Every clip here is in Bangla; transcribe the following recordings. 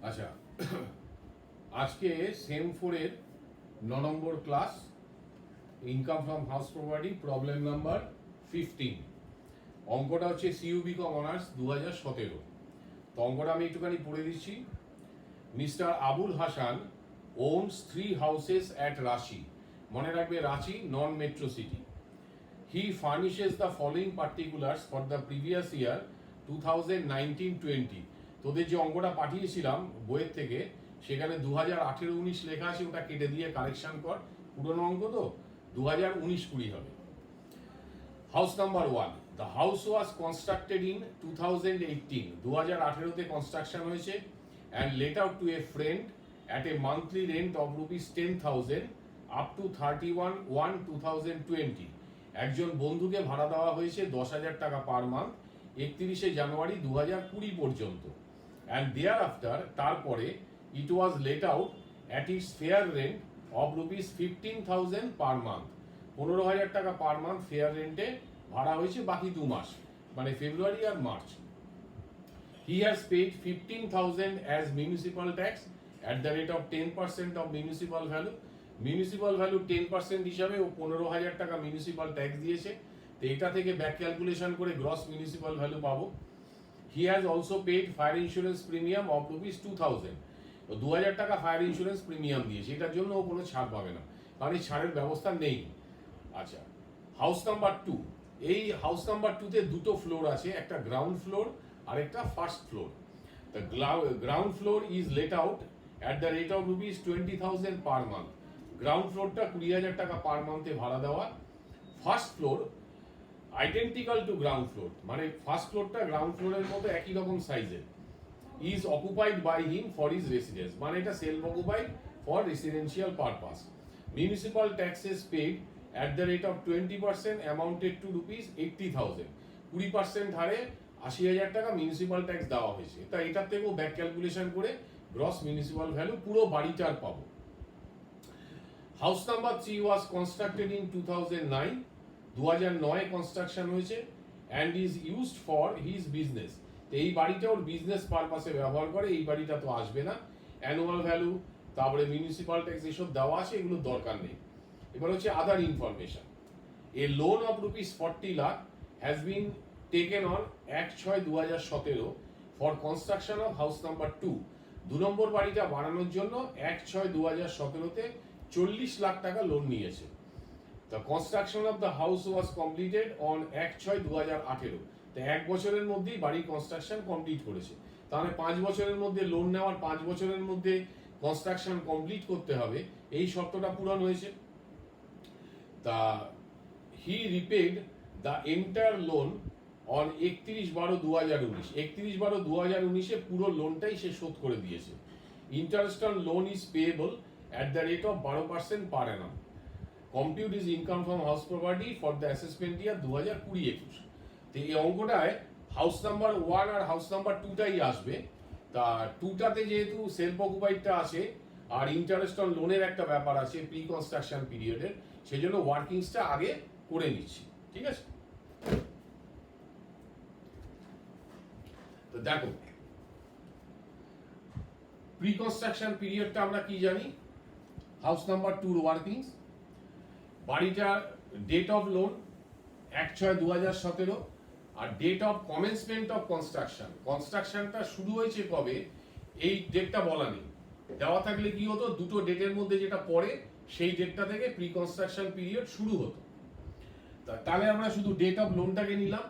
আচ্ছা, আজকে সেম 4-এর 9 নম্বর class, income from house property, problem number 15। অঙ্কটা হচ্ছে সিইউবি কম অনার্স 2017। তো অঙ্কটা আমি একটুখানি পড়ে দিচ্ছি। Mister Abul Hasan owns 3 houses at Ranchi. মনে রাখবে Ranchi non metro city. He furnishes the following particulars for the previous year 2019-20। তোদের যে অঙ্কটা পাঠিয়েছিলাম বইয়ের থেকে, সেখানে 2018-19 লেখা আছে, ওটা কেটে দিয়ে কারেকশন কর। পুরনো অঙ্ক তো 2019-20 হবে। House number 1, the house was constructed in 2018। 2018-তে কনস্ট্রাকশন হয়েছে and let out to a friend at a monthly rent of ₹10,000 up to 31/1/2020। একজন বন্ধুকে ভাড়া দেওয়া হয়েছে 10,000 টাকা পার মান্থ 31শে জানুয়ারি 2020 পর্যন্ত। অ্যান্ড দেয়ার আফটার, তারপরে it was let out at its fair rent of ₹15,000 per month. 15,000 টাকা পার মান্থ ফেয়ার রেন্টে ভাড়া হয়েছে বাকি 2 মাস, মানে ফেব্রুয়ারি আর March. He has paid 15,000 as municipal tax at the rate of 10% of municipal value. Municipal value 10% হিসাবে ও 15,000 টাকা মিউনিসিপাল ট্যাক্স দিয়েছে। তো এটা থেকে ব্যাক ক্যালকুলেশন করে গ্রস মিউনিসিপাল ভ্যালু পাবো। He has also paid fire insurance premium of ₹2,000। 2,000 টাকা ফায়ার ইন্স্যুরেন্স প্রিমিয়াম দিয়েছে, এটার জন্য ও কোনো ছাড় পাবে না, কারণ এই ছাড়ের ব্যবস্থা নেই। আচ্ছা, হাউস নাম্বার 2। এই হাউস নাম্বার 2-তে দুটো ফ্লোর আছে, একটা গ্রাউন্ড ফ্লোর আর একটা first floor. The ground floor is let out at the rate of ₹20,000 per month. Ground ফ্লোরটা 20,000 টাকা পার মান্থে ভাড়া দেওয়া। First floor identical to ground floor, মানে ফার্স্ট ফ্লোরটা গ্রাউন্ড ফ্লোরের মতো একই রকম সাইজের। Is occupied by him for his residence, মানে এটা self occupied for residential purpose. Municipal taxes paid at the rate of 20% amounted to ₹80,000। 20% হারে 80,000 টাকা মিউনিসিপাল ট্যাক্স দেওয়া হয়েছে। তা এটার থেকেও ব্যাক ক্যালকুলেশন করে গ্রস মিউনিসিপাল ভ্যালু পুরো বাড়িটার পাবো। House number 3 was constructed in 2009। 2009 construction হয়েছে and is used for his business. তো এই বাড়িটা ওর বিজনেস পারপাসে ব্যবহার করে, এই বাড়িটা তো আসবে না। অ্যানুয়াল ভ্যালু, তারপরে মিউনিসিপাল ট্যাক্স এসব দেওয়া আছে, এগুলো দরকার নেই। এবার হচ্ছে আদার information. A loan of ₹40 lakh has been taken on 1/6/2017 for construction of house number 2। 2 নম্বর বাড়িটা বানানোর জন্য 1/6/2017-তে 40 লাখ টাকা লোন নিয়েছে। The construction of the house was completed on 1/6/2018। তো 1 বছরের মধ্যেই বাড়ির কনস্ট্রাকশন কমপ্লিট করেছে। তাহলে 5 বছরের মধ্যে লোন নেওয়ার 5 বছরের মধ্যে কনস্ট্রাকশন কমপ্লিট করতে হবে, এই শর্তটা পূরণ হয়েছে। তা he repaid the entire loan on 31/12/2019। 31/12/2019-এ পুরো লোনটাই সে শোধ করে দিয়েছে। Interest on loan is payable at the rate of 12% per annum. Compute is income from house property for the assessment year 2020-21। তো এই অঙ্কটায় হাউস নাম্বার 1 আর হাউস নাম্বার 2টাই আসবে। তা 2টাতে যেহেতু সেলফ অকুপাইডটা আছে আর ইন্টারেস্ট অন লোনের একটা ব্যাপার আছে প্রি কনস্ট্রাকশন পিরিয়ডের, সেই জন্য ওয়ার্কিংসটা আগে করে নিচ্ছি, ঠিক আছে? তো দেখো, প্রি কনস্ট্রাকশন পিরিয়ডটা আমরা কি জানি? হাউস নাম্বার 2 ওয়ার্কিংস, বাড়িটার ডেট অফ লোন 1/6/2017 আর date of commencement of construction. কনস্ট্রাকশনটা শুরু হয়েছে কবে এই ডেটটা বলা নেই, দেওয়া থাকলে কি হতো, দুটো ডেটের মধ্যে যেটা পড়ে সেই ডেটটা থেকে প্রি কনস্ট্রাকশন পিরিয়ড শুরু হতো। তাহলে আমরা শুধু ডেট অফ লোনটাকে নিলাম,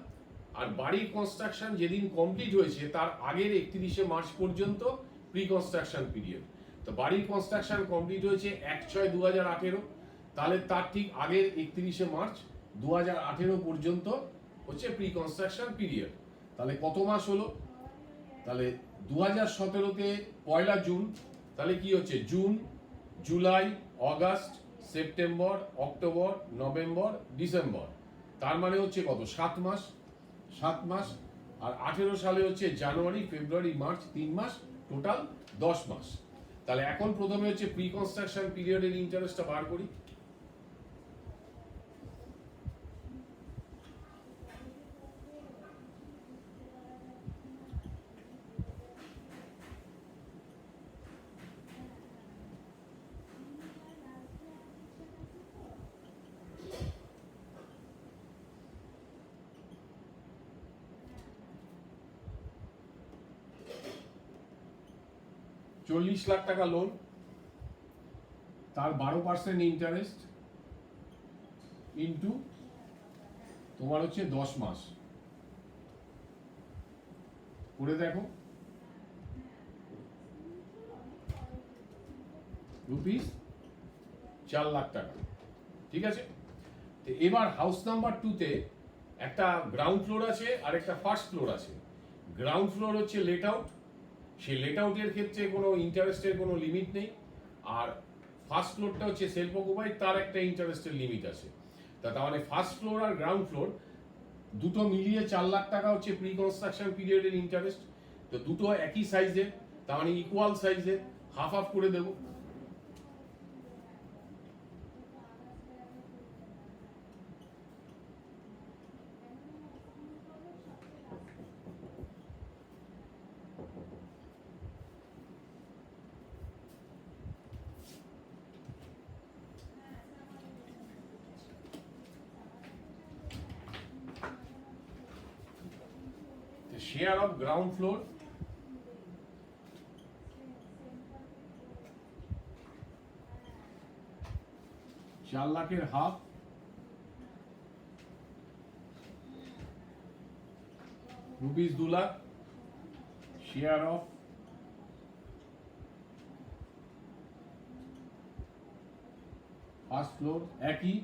আর বাড়ির কনস্ট্রাকশন যেদিন কমপ্লিট হয়েছে তার আগের 31শে মার্চ পর্যন্ত প্রি কনস্ট্রাকশন পিরিয়ড। তো বাড়ির কনস্ট্রাকশন কমপ্লিট হয়েছে 1/6/2018, তাহলে তার ঠিক আগের 31শে মার্চ 2018 পর্যন্ত হচ্ছে প্রি কনস্ট্রাকশন পিরিয়ড। তাহলে কত মাস হলো? তাহলে 2017-তে 1 জুন, তাহলে কি হচ্ছে June, July, August, September, October, November, December. তার মানে হচ্ছে কত? 7 মাস। 7 মাস আর 18 সালে হচ্ছে জানুয়ারি, ফেব্রুয়ারি, মার্চ, 3 মাস, টোটাল 10 মাস। তাহলে এখন প্রথমে হচ্ছে প্রি কনস্ট্রাকশন পিরিয়ডের ইন্টারেস্টটা বার করি। 40 লাখ টাকা লোন, তার 12% ইন্টারেস্ট ইন্টু তোমার হচ্ছে 10 মাস করে দেখো, রুপিস 4 লাখ টাকা। ঠিক আছে, তো এবার হাউস নাম্বার 2-তে একটা গ্রাউন্ড ফ্লোর আছে আর একটা ফার্স্ট ফ্লোর আছে। গ্রাউন্ড ফ্লোর হচ্ছে লেট আউট, সেই লেট আউটের ক্ষেত্রে কোনো ইন্টারেস্টের কোনো লিমিট নেই, আর ফার্স্ট ফ্লোরটা হচ্ছে সেলফ অকুপাইড, তার একটা ইন্টারেস্টের লিমিট আছে। তার মানে ফার্স্ট ফ্লোর আর গ্রাউন্ড ফ্লোর দুটো মিলিয়ে 4 লাখ টাকা হচ্ছে প্রি কনস্ট্রাকশন পিরিয়ডের ইন্টারেস্ট। তো দুটো একই সাইজের, তার মানে ইকুয়াল সাইজের, হাফ হাফ করে দেবো। Share of ground floor ₹4 লাখের half, ₹2 lakh. Share of first floor একই,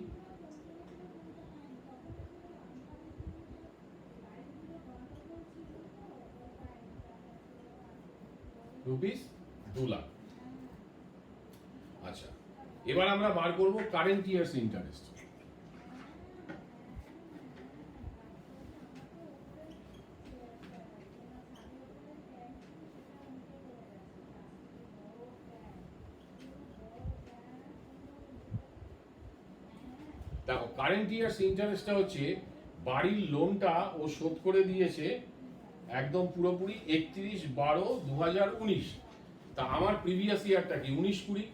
₹2 লাখ। আচ্ছা, এবার আমরা বার করব কারেন্ট ইয়ার্স ইন্টারেস্ট। দেখো কারেন্ট ইয়ার্স ইন্টারেস্টটা হচ্ছে বাড়ির লোনটা ও শোধ করে দিয়েছে একদম পুরোপুরি 31/12/2019। তা আমার প্রিভিয়াস ইয়ারটা কি 19-20,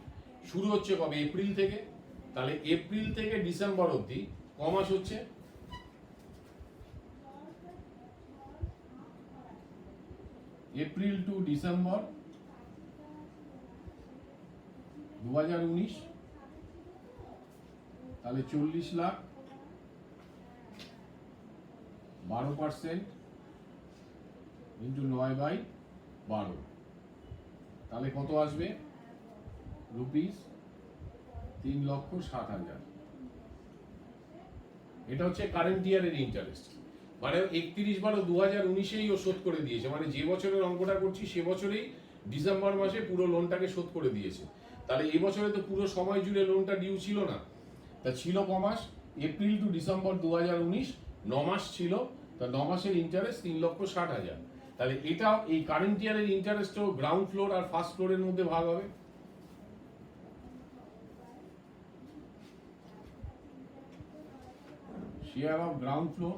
শুরু হচ্ছে কবে? এপ্রিল থেকে। তাহলে এপ্রিল থেকে ডিসেম্বর অবধি ক মাস হচ্ছে? এপ্রিল টু ডিসেম্বর 2019, তাহলে 40 লাখ, 12% ইন্টু 9/12, তাহলে কত আসবে? ₹3,60,000। এটা হচ্ছে কারেন্ট ইয়ারের ইন্টারেস্ট, মানে 31/12/2019-এই ও শোধ করে দিয়েছে। মানে যে বছরের অঙ্কটা করছি সে বছরেই ডিসেম্বর মাসে পুরো লোনটাকে শোধ করে দিয়েছে। তাহলে এই বছরে তো পুরো সময় জুড়ে লোনটা ডিউ ছিল না, তা ছিল ক মাস? এপ্রিল টু ডিসেম্বর 2019 9 মাস ছিল, তা 9 মাসের ইন্টারেস্ট 3,60,000। তাহলে এটা এই কারেন্ট ইয়ারের ইন্টারেস্টও গ্রাউন্ড ফ্লোর আর ফার্স্ট ফ্লোরের মধ্যে ভাগ হবে। Share of ground floor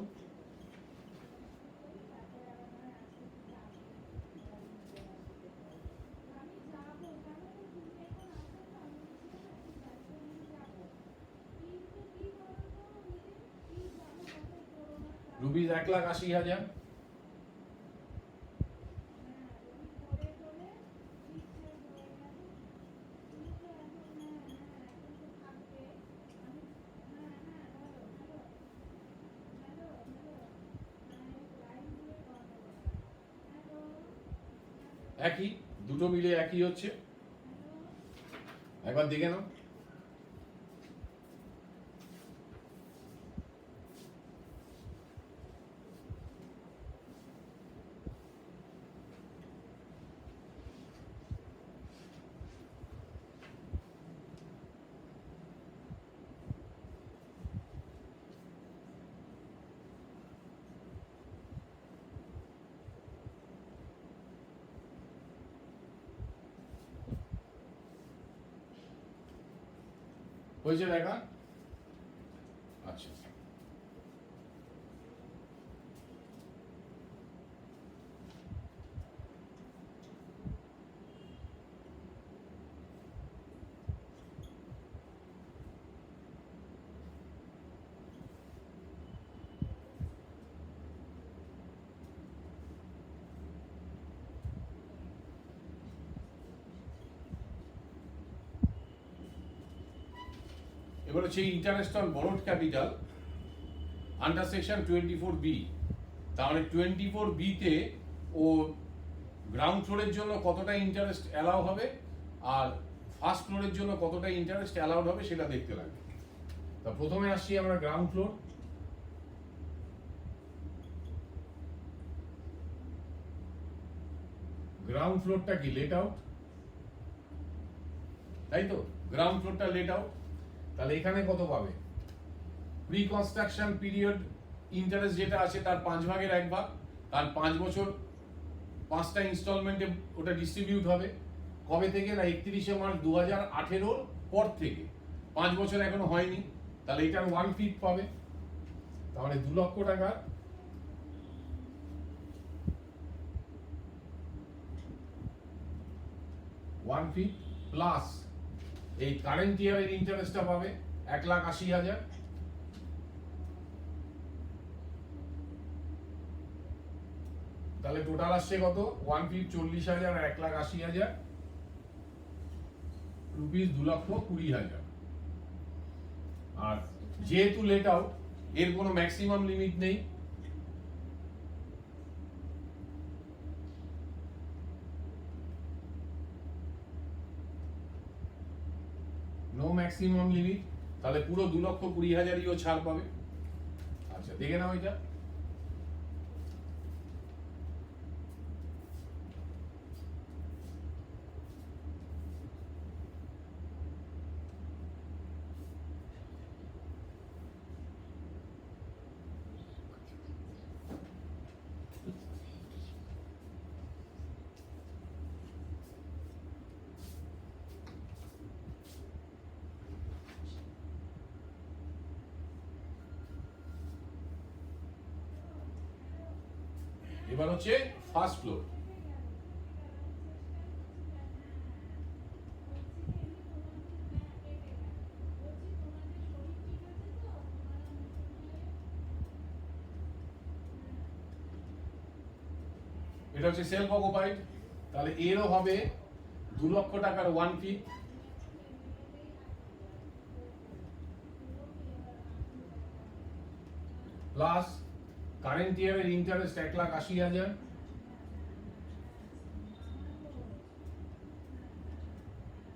₹1,80,000। একই, দুটো মিলে একই হচ্ছে, একবার দেখে নাও। হয়েছে দেখা? আচ্ছা, এবার হচ্ছে interest on borrowed capital under section 24B। তার মানে 24B তে ও গ্রাউন্ড ফ্লোরের জন্য কতটা ইন্টারেস্ট অ্যালাউ হবে আর ফার্স্ট ফ্লোরের জন্য কতটা ইন্টারেস্ট অ্যালাউড হবে সেটা দেখতে লাগবে। তা প্রথমে আসছি আমরা গ্রাউন্ড ফ্লোর। গ্রাউন্ড ফ্লোরটা কি লেট আউট, তাই তো? গ্রাউন্ড ফ্লোরটা লেট আউট, তাহলে এখানে কত পাবে? প্রি কনস্ট্রাকশন পিরিয়ড ইন্টারেস্ট যেটা আছে তার 5/1 কারণ 5 বছর 5টা ইনস্টলমেন্টে ওটা ডিস্ট্রিবিউট হবে। কবে থেকে? না 31শে মার্চ 2018 পর থেকে। 5 বছর এখনো হয়নি, তাহলে এটার 1/5 পাবে। তাহলে 2 লক্ষ টাকা 1/5 প্লাস এই কারেন্ট ইয়ারের ইন্টারেস্টটা পাবে 1,80,000। তাহলে টোটাল আসছে কত? 1/5 40,000 আর 1,80,000 রুপিস 2,20,000। আর যেহেতু লেট আউট এর কোনো ম্যাক্সিমাম লিমিট নেই, নো ম্যাক্সিমাম লিমিট, তাহলে পুরো 2,20,000ই ও ছাড় পাবে। আচ্ছা দেখে নাও এটা। এবার হচ্ছে ফার্স্ট ফ্লোর। এটা হচ্ছে সেলফ অকুপাইড, তাহলে এরও হবে 2 লক্ষ টাকার 1/5 প্লাস কারেন্ট ইয়ারের ইন্টারেস্ট 1,80,000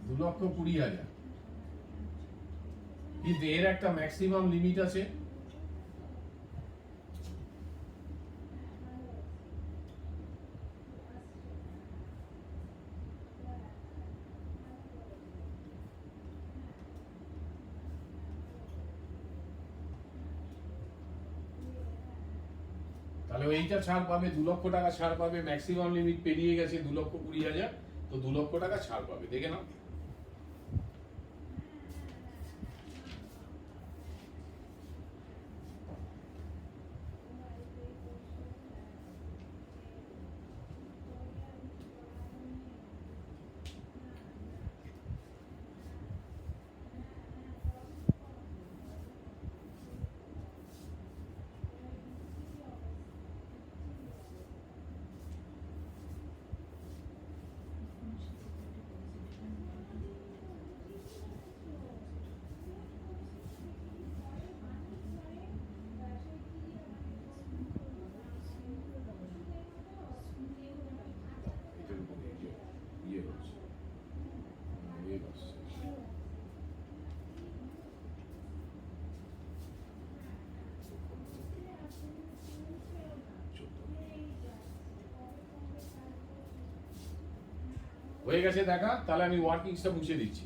2,20,000। কিন্তু এর একটা ম্যাক্সিমাম লিমিট আছে, তাহলে এইটা ছাড় পাবে 2 লক্ষ টাকা ছাড় পাবে। ম্যাক্সিমাম লিমিট পেরিয়ে গেছে 2,20,000, তো 2 লক্ষ টাকা ছাড় পাবে। দেখে নাও। হয়ে গেছে দেখা, তাহলে আমি ওয়ার্কিংসটা মুছে দিচ্ছি।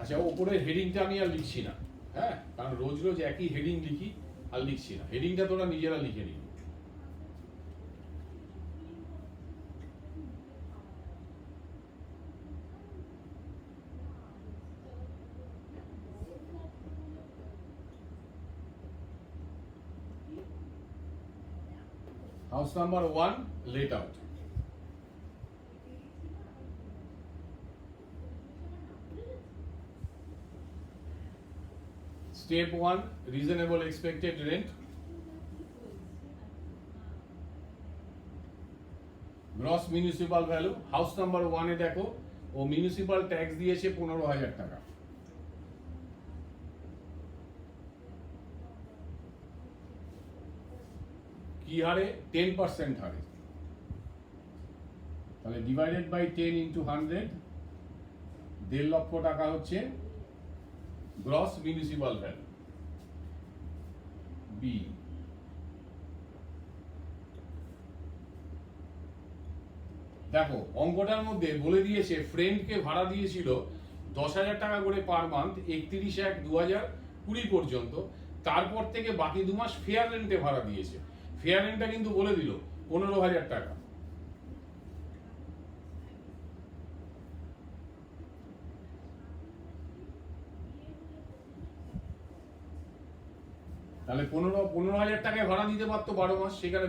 আচ্ছা, ওপরের হেডিংটা আমি আর লিখছি না, হ্যাঁ, কারণ রোজ রোজ একই হেডিং লিখি, আর লিখছি না। হেডিংটা তোরা নিজেরা লিখে নিবি। House number 1 late out. Step 1 reasonable expected rent, gross municipal value। House number 1 এ দেখো ও মিউনিসিপাল ট্যাক্স দিয়েছে 15,000 টাকা। কি হারে? 10% হারে। তাহলে ডিভাইডেড বাই 10 ইন্টু 100, 1.5 লক্ষ টাকা হচ্ছে গ্রস মিউনিসিপাল ভ্যালু, বি। দেখো অঙ্কটার মধ্যে বলে দিয়েছে ফ্রেন্ডকে ভাড়া দিয়েছিল 10,000 টাকা করে পার মান্থ 31/1/2020 পর্যন্ত। তারপর থেকে বাকি 2 মাস ফেয়ার রেন্টে ভাড়া দিয়েছে। ফেয়ার রেন্টটা কিন্তু বলে দিল 15,000 টাকা। তাহলে 15,000 টাকায় ভাড়া দিতে পারতো 12 মাস, সেখানে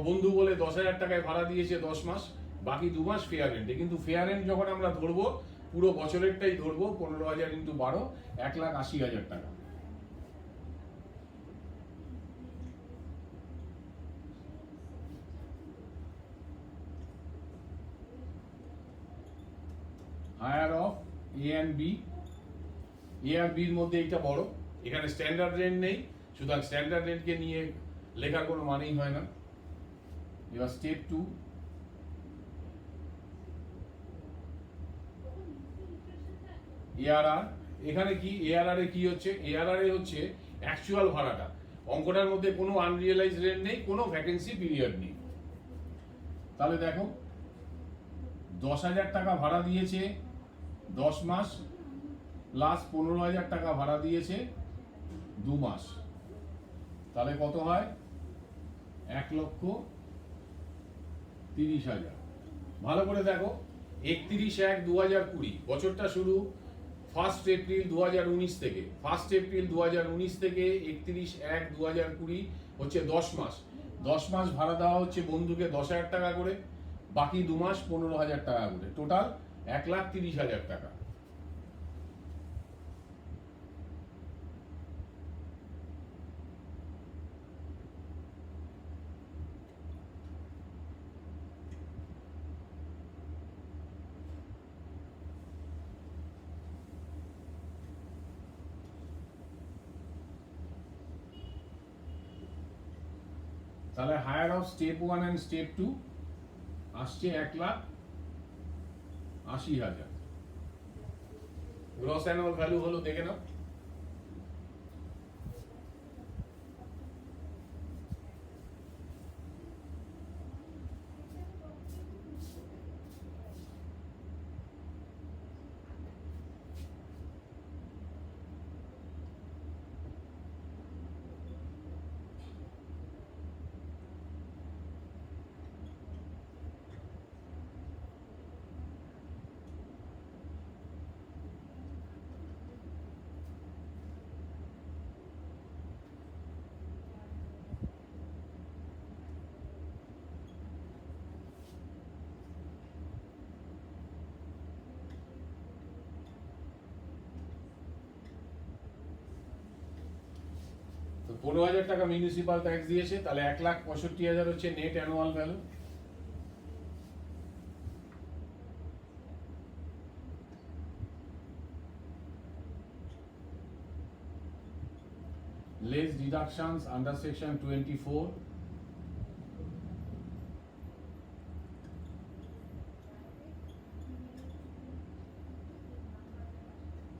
বন্ধু বলে 10,000 টাকায় ভাড়া দিয়েছে 10 মাস, বাকি 2 মাস ফেয়ার রেন্টে। কিন্তু ফেয়ার রেন্ট যখন আমরা ধরবো পুরো বছরেরটাই ধরবো, 15,000 ইন্টু 12, 1,80,000 টাকা। Higher of A and B. A আর বির মধ্যে এইটা বড়, এখানে স্ট্যান্ডার্ড রেন্ট নেই, সুতরাং স্ট্যান্ডার্ড রেন্টকে নিয়ে লেখার কোনো মানেই হয় না। এবার স্টেপ 2, এআরআর। এখানে কি এআরআর এ কি হচ্ছে? এআরআর এ হচ্ছে অ্যাকচুয়াল ভাড়াটা। অঙ্কটার মধ্যে কোনো আনরিয়েলাইজ রেন্ট নেই, কোনো ভ্যাকেন্সি পিরিয়ড নেই। তাহলে দেখো 10,000 টাকা ভাড়া দিয়েছে 10 মাস, প্লাস 15,000 টাকা ভাড়া দিয়েছে 2 মাস, তাহলে কত হয়? 1,30,000। ভালো করে দেখো, 31/1/2020 বছরটা শুরু 1 এপ্রিল 2019 থেকে। 1 এপ্রিল 2019 থেকে 31/1/2020 হচ্ছে 10 মাস। 10 মাস ভাড়া দেওয়া হচ্ছে বন্ধুকে 10,000 টাকা করে, বাকি 2 মাস 15,000 টাকা করে, টোটাল 1,30,000 টাকা। তাহলে higher of step 1 and step 2 আসছে 1,80,000। গ্রস অ্যানুয়াল ভ্যালু হলো, দেখে নাও। তো 15,000 টাকা মিউনিসিপাল ট্যাক্স দিয়েছে, তাহলে 1,65,000 হচ্ছে net annual value. less deductions under section 24.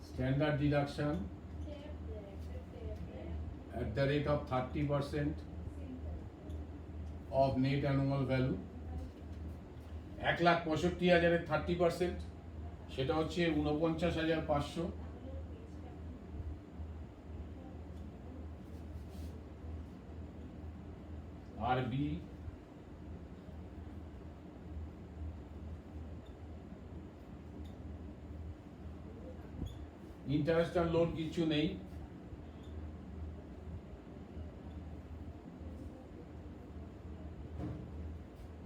Standard deduction at the rate of 30% of net annual value. 1,65,000 30%, সেটা হচ্ছে 49,500। আর বি ইন্টারেস্ট আর লোন কিছু নেই,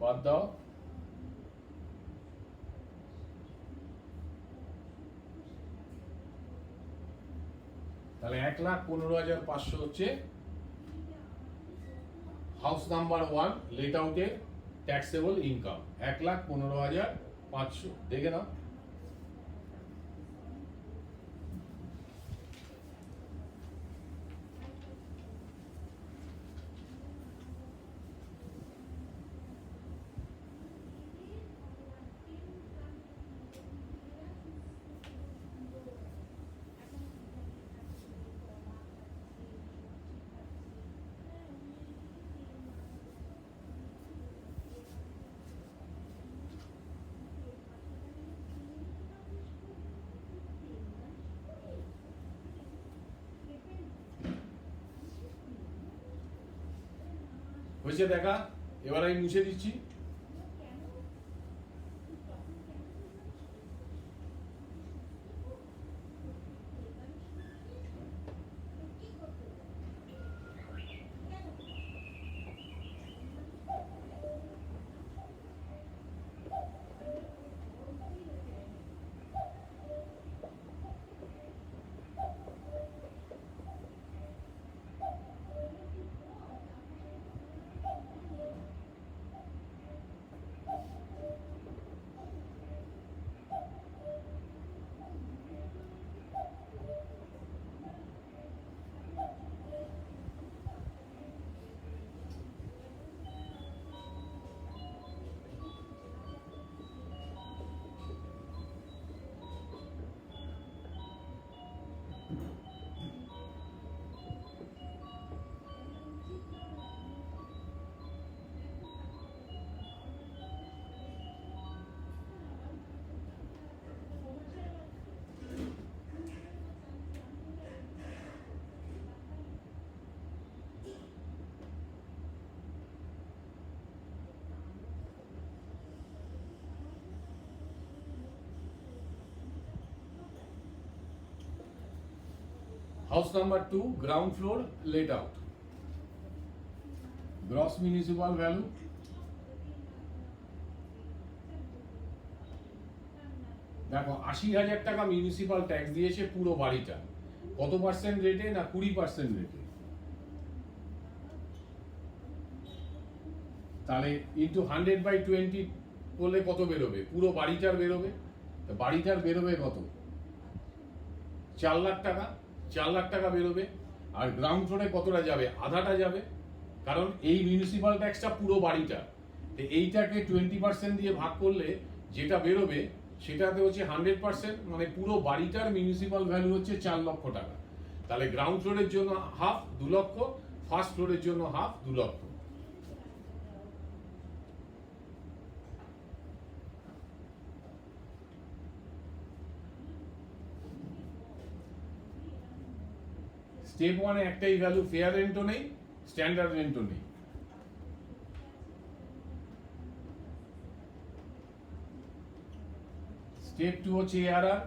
বাদ দাও। তাহলে 1,15,500 হচ্ছে হাউস নাম্বার 1 লেট আউটের ট্যাক্সেবল ইনকাম। 1,15,500 দেখে নাও। হয়েছে দেখা, এবার আমি মুছে দিচ্ছি। House number 2, ground floor laid out. Gross municipal value দেখো 80,000 টাকা মিউনিসিপাল ট্যাক্স দিয়েছে পুরো বাড়িটা। কত পার্সেন্ট রেটে? না 20% রেটে। তাহলে ইন্টু 100/20 করলে কত বেরোবে? পুরো বাড়িটার বেরোবে। তো বাড়িটার বেরোবে কত? 4 লাখ টাকা। 4 লাখ টাকা বেরোবে। আর গ্রাউন্ড ফ্লোরে কতটা যাবে? আধাটা যাবে, কারণ এই মিউনিসিপাল ট্যাক্সটা পুরো বাড়িটা। তো এইটাকে 20% দিয়ে ভাগ করলে যেটা বেরোবে সেটাতে হচ্ছে 100%, মানে পুরো বাড়িটার মিউনিসিপাল ভ্যালু হচ্ছে 4 লক্ষ টাকা। তাহলে গ্রাউন্ড ফ্লোরের জন্য হাফ 2 লক্ষ, ফার্স্ট ফ্লোরের জন্য হাফ 2 লক্ষ। স্টেপ 1 এ একটাই ভ্যালু, ফেয়ার রেন্টও নেই, স্ট্যান্ডার্ড রেন্টও নেই। স্টেপ 2 হচ্ছে এআরআর।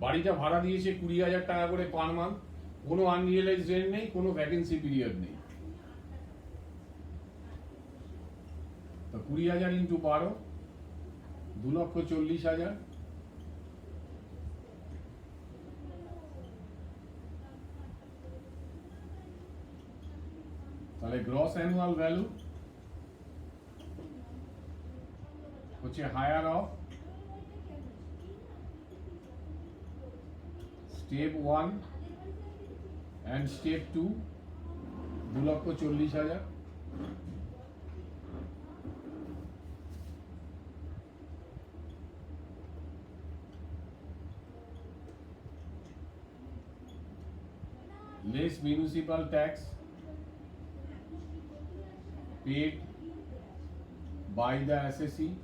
বাড়িটা ভাড়া দিয়েছে 20,000 টাকা করে পার মান্থ, কোনো আনরিয়েলাইজড রেন্ট নেই, কোনো ভ্যাকেন্সি পিরিয়ড নেই। তো 20,000 ইন্টু 12, 2,40,000। তাহলে গ্রস অ্যানুয়াল ভ্যালু হচ্ছে higher of step 1 and step 2 2,40,000। less municipal tax paid by the assessee।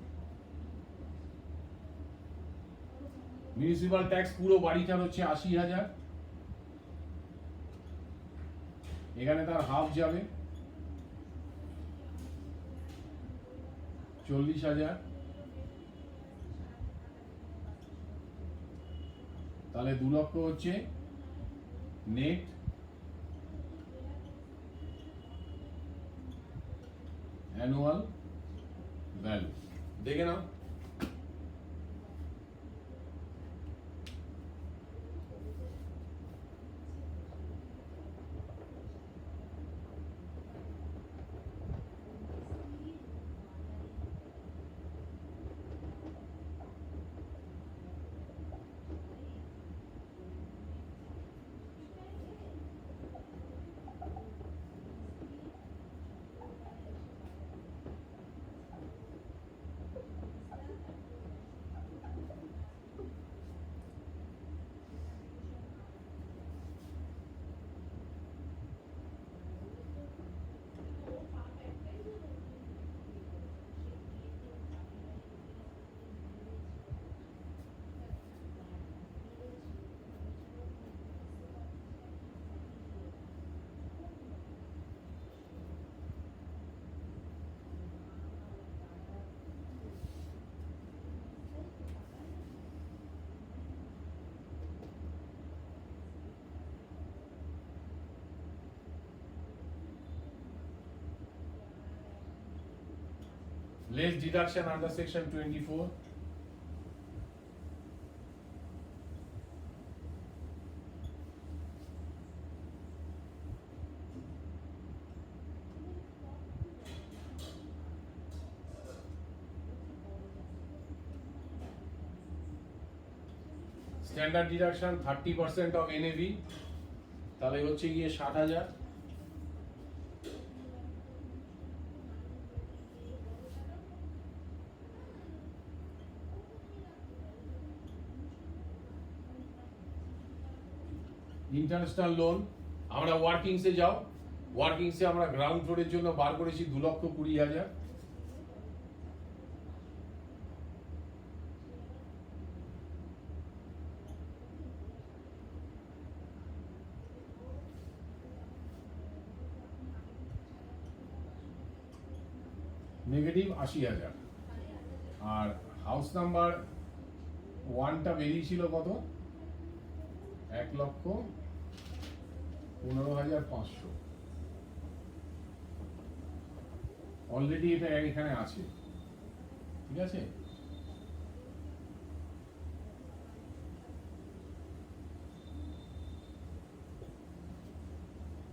Municipal tax পুরো বাড়িটার হচ্ছে 80,000, এখানে তার হাফ যাবে 40,000, তাহলে 2 লক্ষ হচ্ছে নেট অ্যানুয়াল ভ্যালু। দেখে নাও। Less deduction under section 24। Standard deduction 30% of NAV, তাহলে হচ্ছে গিয়ে 60,000। ইন্টারন্যাশনাল লোন, আমরা ওয়ার্কিংসে যাও, ওয়ার্কিংসে আমরা গ্রাউন্ড ফ্লোরের জন্য বার করেছি 2,20,000। নেগেটিভ 80,000। আর হাউস নাম্বার 1টা বেরিয়েছিল কত? 1,15,500। অলরেডি এটা এখানে আছে, ঠিক আছে।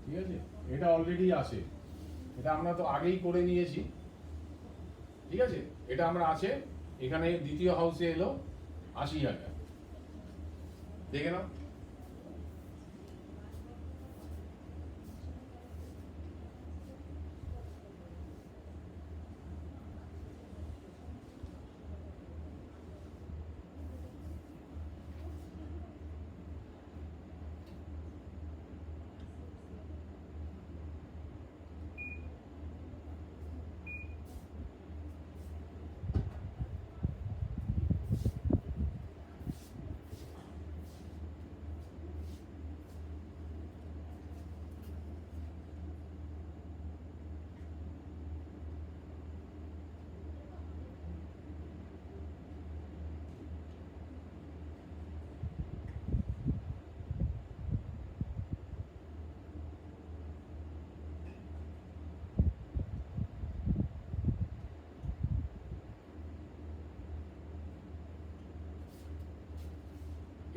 ঠিক আছে, এটা অলরেডি আছে, এটা আমরা তো আগেই করে নিয়েছি, ঠিক আছে। এটা আমরা আছে, এখানে দ্বিতীয় হাউসে এলো 80,000, দেখে নাও।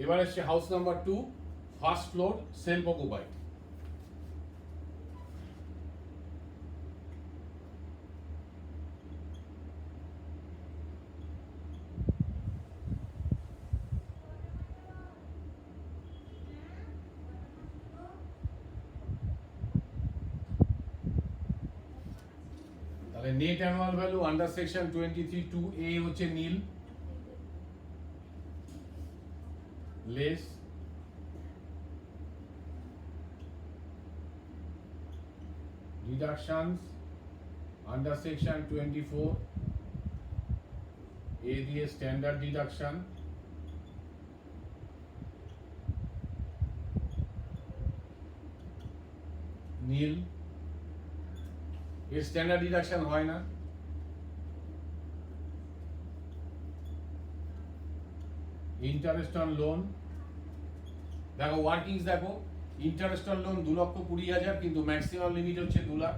এবার আসছে house number 2, first floor, self occupied. Net annual value under section 23(2)(a) হচ্ছে নীল, লেস ডিডাকশনস আন্ডার সেকশন 24(a) দিয়ে স্ট্যান্ডার্ড ডিডাকশন, নীল, এর স্ট্যান্ডার্ড ডিডাকশন হয় না। ইন্টারেস্ট অন লোন, দেখো ওয়ার্কিংস দেখো, ইন্টারেস্ট অন লোন 2,20,000, কিন্তু ম্যাক্সিমাম লিমিট হচ্ছে 2 লাখ।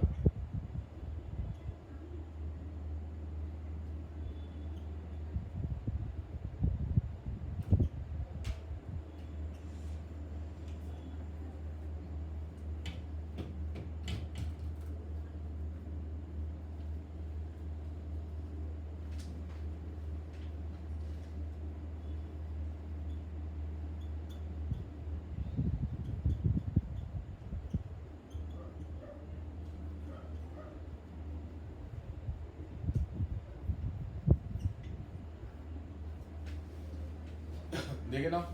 দেখে নাও,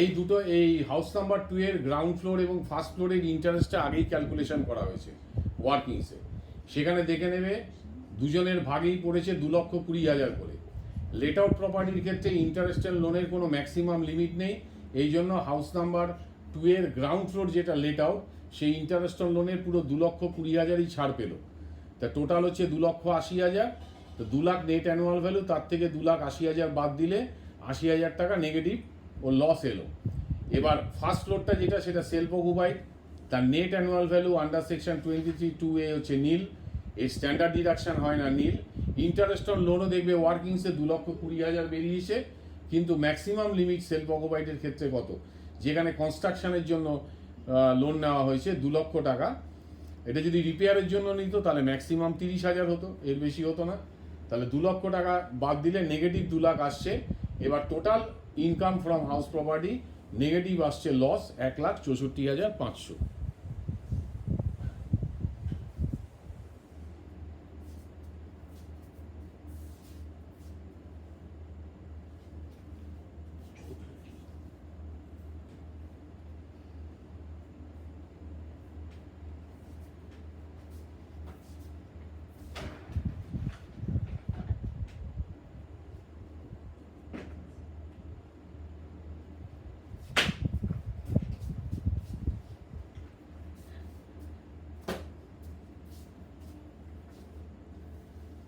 এই দুটো, এই হাউস নাম্বার 2 এর গ্রাউন্ড ফ্লোর এবং ফার্স্ট ফ্লোরের ইন্টারেস্টটা আগেই ক্যালকুলেশন করা হয়েছে ওয়ার্কিংসে। সেখানে দেখে নেবে দুজনের ভাগেই পড়েছে 2,20,000 করে। লেট আউট প্রপার্টির ক্ষেত্রে ইন্টারেস্টের লোনের কোনো ম্যাক্সিমাম লিমিট নেই, এই জন্য হাউস নাম্বার 2 এর গ্রাউন্ড ফ্লোর যেটা লেট আউট, সেই ইন্টারেস্ট লোনের পুরো 2,20,000ই ছাড় পেল। তা টোটাল হচ্ছে 2,80,000। তো 2 লাখ নেট অ্যানুয়াল ভ্যালু, তার থেকে 2,80,000 বাদ দিলে 80,000 টাকা নেগেটিভ ও লস এলো। এবার ফার্স্ট ফ্লোরটা যেটা, সেটা সেলফ অকুপাইড, তার net annual value under section 23(2)(a) হচ্ছে নীল, এর স্ট্যান্ডার্ড ডিডাকশন হয় না, নীল। ইন্টারেস্ট অন লোনও দেখবে ওয়ার্কিংসে 2,20,000 বেরিয়েছে, কিন্তু ম্যাক্সিমাম লিমিট সেলফ অকুপাইডের ক্ষেত্রে কত, যেখানে কনস্ট্রাকশনের জন্য লোন নেওয়া হয়েছে 2 লক্ষ টাকা। এটা যদি রিপেয়ারের জন্য নিত তাহলে ম্যাক্সিমাম 30,000 হতো, এর বেশি হতো না। তাহলে 2 লক্ষ টাকা বাদ দিলে নেগেটিভ 2 লাখ আসছে। এবার total income from house property negative আসছে লস 1,64,500।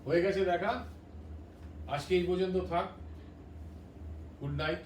হয়ে গেছে দেখা, আজকে এই পর্যন্ত থাক। Good night.